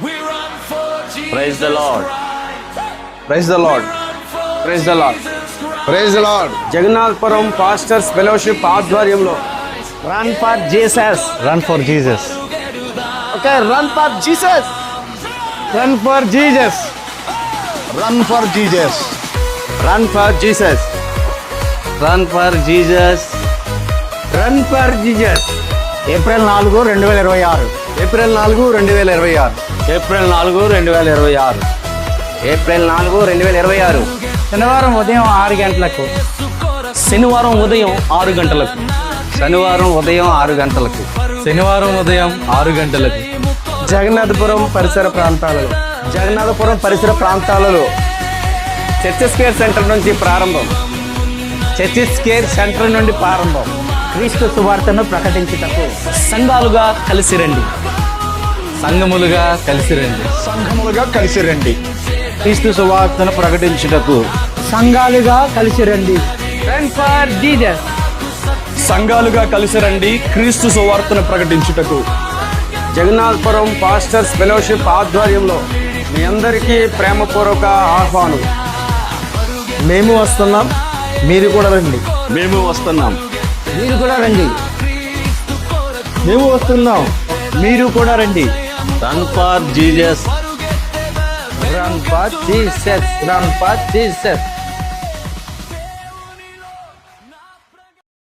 Praise the Lord. Praise the Lord. Praise the Lord. Praise the Lord. Jagannathapuram pastors fellowship ఆధ్వర్యంలో run for Jesus. Run for Jesus. Okay, run for Jesus. Run for Jesus. Run for Jesus. Run for Jesus. Run for Jesus. Run for Jesus. April 4, 2026. April 4, 2026. April 4, 2026. April 4, 2026. శనివారం ఉదయం 6 గంటలకు. శనివారం ఉదయం 6 గంటలకు. శనివారం ఉదయం 6 గంటలకు. శనివారం ఉదయం 6 గంటలకు. జగన్నాథపురం పరిసర ప్రాంతాలలో. జగన్నాథపురం పరిసర ప్రాంతాలలో చర్చెస్ కేర్ సెంటర్ నుంచి ప్రారంభం. చర్చెస్ కేర్ సెంటర్ నుండి ప్రారంభం. క్రీస్తు సువార్తను ప్రకటించుటకు సంఘాలుగా కలిసి రండి. సంఘములుగా కలిసి రండి. సంఘములుగా కలిసి రండి. క్రీస్తు సువార్తను ప్రకటించుటకు సంఘాలుగా కలిసి రండి. Run for Jesus. సంఘాలుగా కలిసి రండి. క్రీస్తు సువార్తను ప్రకటించుటకు జగన్నాథపురం పాస్టర్స్ ఫెలోషిప్ ఆధ్వర్యంలో మీ అందరికీ ప్రేమపూర్వక ఆహ్వానం. మేము వస్తున్నాం, మీరు కూడా రండి. మేము వస్తున్నాం. మీరు కూడా రండి. మేము వస్తున్నాం, మీరు కూడా రండి. Run for Jesus. Run for Jesus. Run for Jesus.